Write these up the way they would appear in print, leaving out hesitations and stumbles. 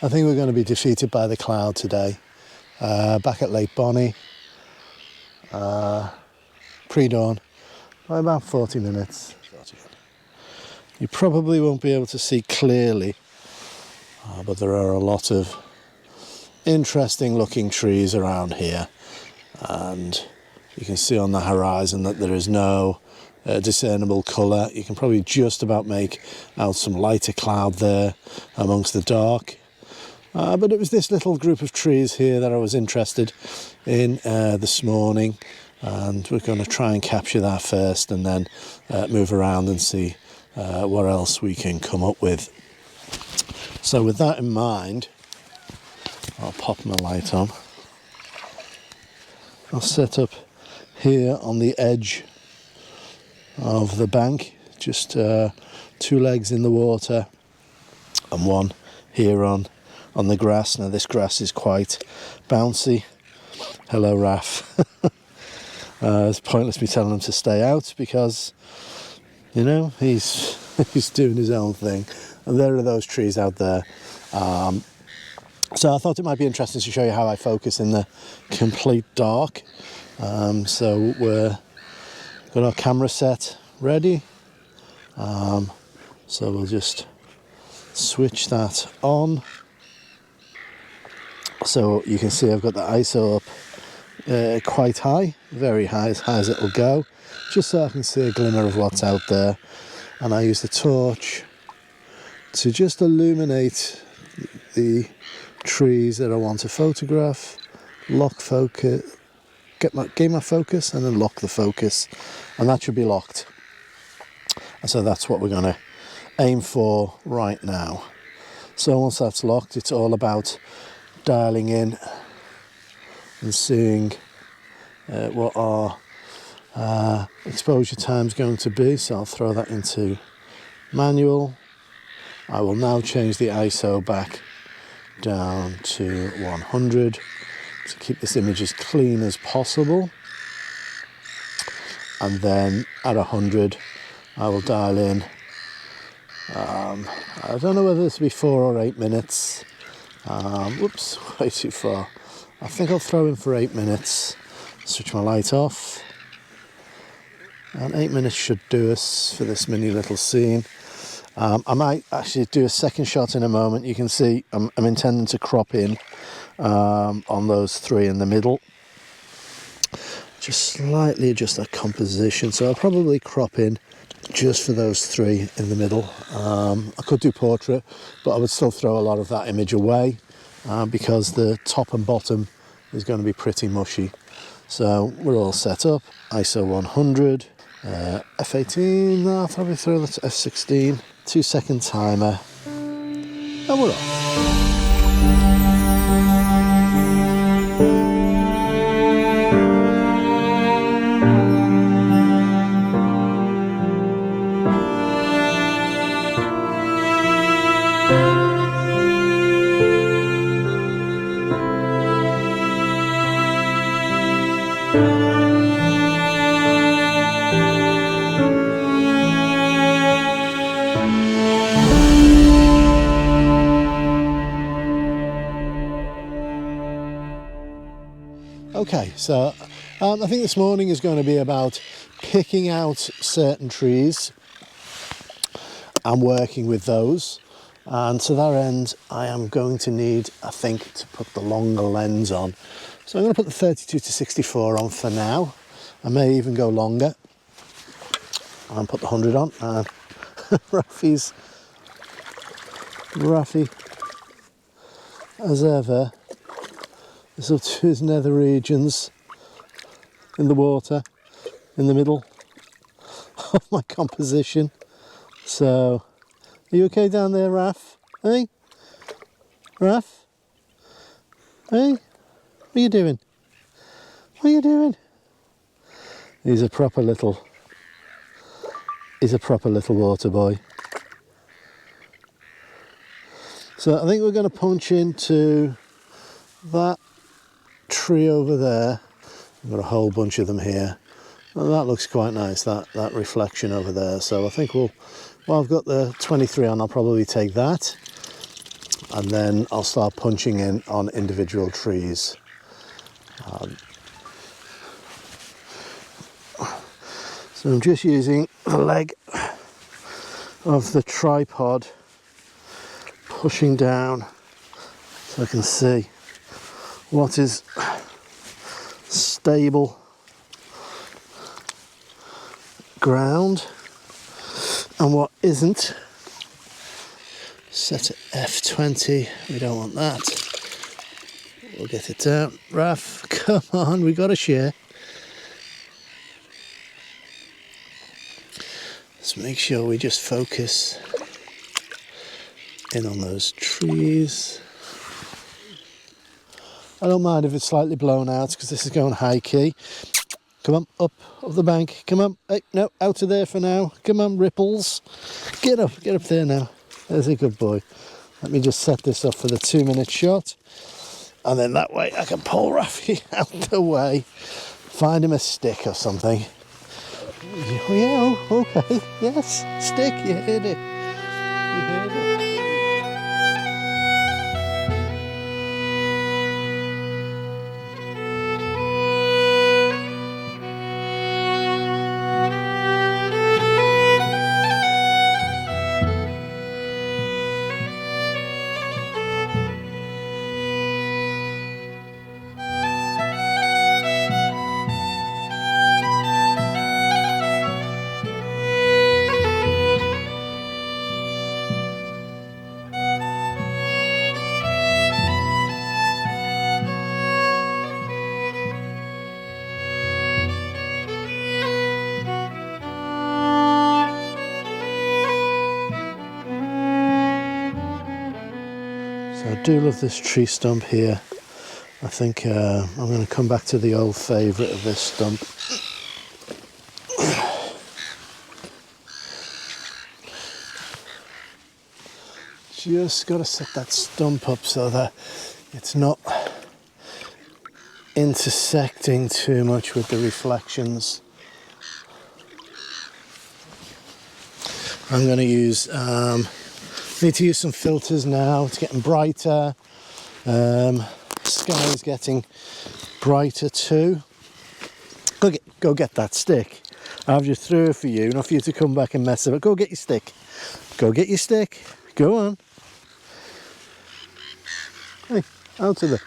I think we're going to be defeated by the cloud today. Back at Lake Bonney, pre-dawn, by about 40 minutes. You probably won't be able to see clearly, but there are a lot of interesting looking trees around here, and you can see on the horizon that there is no discernible colour. You can probably just about make out some lighter cloud there amongst the dark. But it was this little group of trees here that I was interested in this morning, and we're going to try and capture that first and then move around and see what else we can come up with. So with that in mind, I'll pop my light on. I'll set up here on the edge of the bank, just 2 legs in the water and one here on the grass. Now this grass is quite bouncy. Hello, Raf. It's pointless me telling him to stay out because, you know, he's doing his own thing. And there are those trees out there. So I thought it might be interesting to show you how I focus in the complete dark. So we're got our camera set ready. So we'll just switch that on. So you can see I've got the ISO up quite high, very high, as high as it'll go, just so I can see a glimmer of what's out there. And I use the torch to just illuminate the trees that I want to photograph, lock focus, gain my focus, and then lock the focus, and that should be locked. And so that's what we're going to aim for right now. So once that's locked, it's all about dialing in and seeing what our exposure time is going to be. So I'll throw that into manual. I will now change the ISO back down to 100 to keep this image as clean as possible, and then at 100 I will dial in I don't know whether this will be 4 or 8 minutes. Whoops, way too far. I think I'll throw in for 8 minutes. Switch my light off, and 8 minutes should do us for this mini little scene. I might actually do a second shot in a moment. You can see I'm intending to crop in on those 3 in the middle. Just slightly adjust that composition. So I'll probably crop in just for those 3 in the middle. I could do portrait, but I would still throw a lot of that image away because the top and bottom is going to be pretty mushy. So we're all set up. ISO 100, F18, I'll probably throw that to F16, 2-second timer, and we're off. Okay, so I think this morning is going to be about picking out certain trees and working with those. And to that end, I am going to need, I think, to put the longer lens on. So I'm going to put the 32 to 64 on for now. I may even go longer and put the 100 on. And Rafi, as ever, is up to his nether regions in the water, in the middle of my composition. So, are you okay down there, Raf? Hey? Raf? Hey? What are you doing? What are you doing? He's a proper little water boy. So I think we're going to punch into that tree over there. I've got a whole bunch of them here. And that looks quite nice, that reflection over there. So I think while I've got the 23 on, I'll probably take that. and then I'll start punching in on individual trees. So I'm just using the leg of the tripod, pushing down so I can see what is stable ground and what isn't. Set at F20, we don't want that. We'll get it down. Raf, come on, we got a share. Let's make sure we just focus in on those trees. I don't mind if it's slightly blown out because this is going high key. Come on, up the bank. Come on. Hey, no, out of there for now. Come on, ripples. Get up there now. There's a good boy. Let me just set this up for the 2-minute shot. And then that way I can pull Rafi out the way. Find him a stick or something. Yeah, oh, okay. Yes, stick, you heard it. You heard it. So I do love this tree stump here. I think I'm going to come back to the old favourite of this stump. Just got to set that stump up so that it's not intersecting too much with the reflections. I'm going to use, need to use some filters now. It's getting brighter. Sky is getting brighter too. Go get that stick. I've just threw it for you, not for you to come back and mess up. Go get your stick. Go get your stick. Go on. Hey, out of there.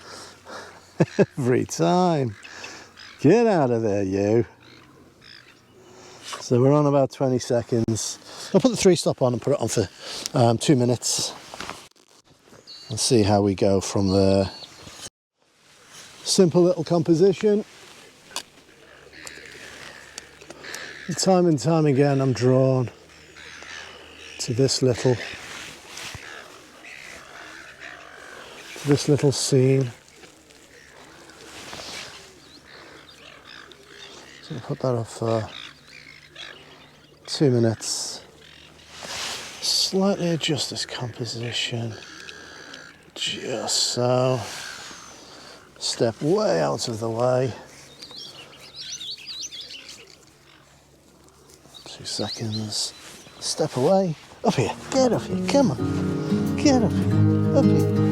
Every time. Get out of there, you. So we're on about 20 seconds. I'll put the 3-stop on and put it on for 2 minutes. And see how we go from there. Simple little composition. And time again I'm drawn to this little scene. So I'll put that up for 2 minutes. Slightly adjust this composition, just so. Step way out of the way. 2 seconds. Step away. Up here. Get up here. Come on. Get up here. Up here.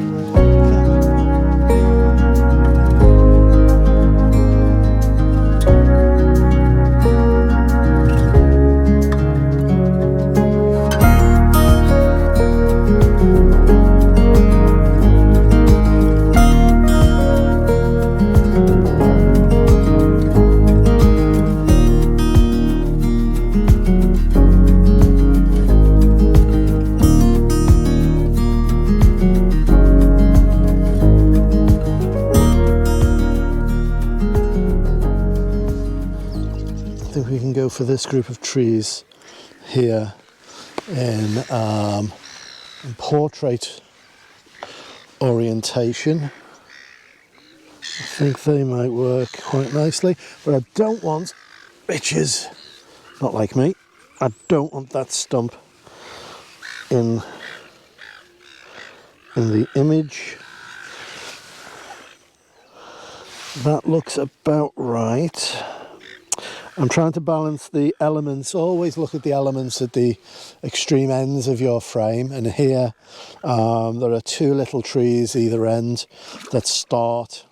For this group of trees here in portrait orientation. I think they might work quite nicely, but I don't want bitches, not like me, I don't want that stump in the image. That looks about right. I'm trying to balance the elements. Always look at the elements at the extreme ends of your frame. And here there are two little trees either end that start.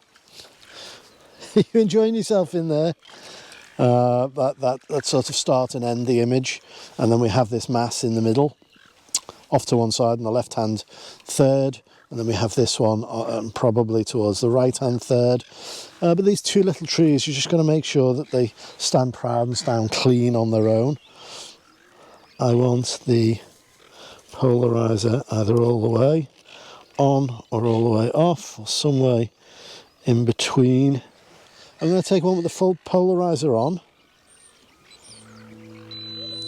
Are you enjoying yourself in there? That sort of start and end the image. And then we have this mass in the middle, off to one side, and the left hand third. And then we have this one probably towards the right hand third. But these two little trees, you're just going to make sure that they stand proud and stand clean on their own. I want the polarizer either all the way on or all the way off, or some way in between. I'm going to take one with the full polarizer on.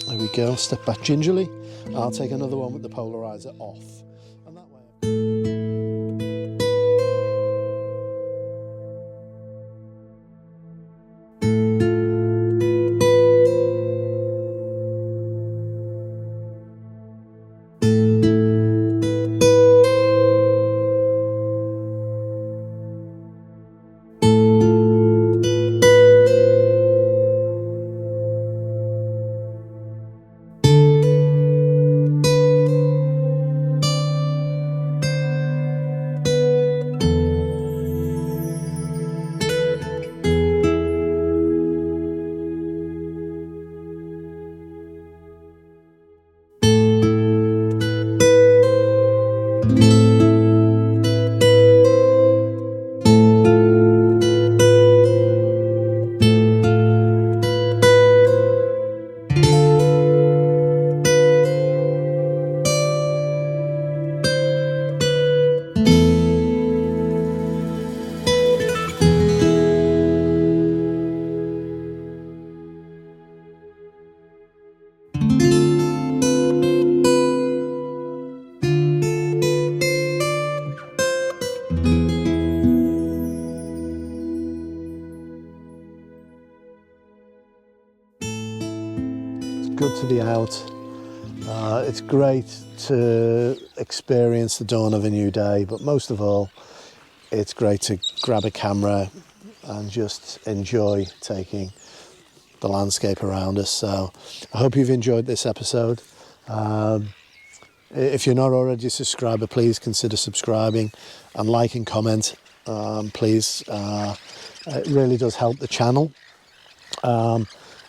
There we go, step back gingerly. I'll take another one with the polarizer off. And that way... Good to be out. It's great to experience the dawn of a new day, but most of all, it's great to grab a camera and just enjoy taking the landscape around us. So I hope you've enjoyed this episode. If you're not already a subscriber, please consider subscribing and like and comment. Please, it really does help the channel.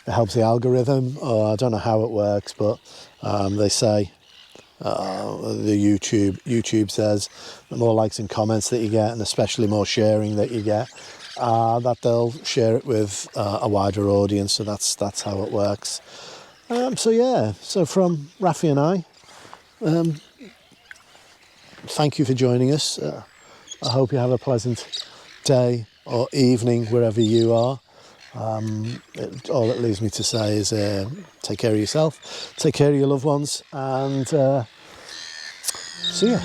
It helps the algorithm. I don't know how it works, but they say, the YouTube says the more likes and comments that you get, and especially more sharing that you get, that they'll share it with a wider audience. So that's how it works. So yeah, so from Rafi and I, thank you for joining us. I hope you have a pleasant day or evening wherever you are. All it leaves me to say is take care of yourself, take care of your loved ones, and see ya.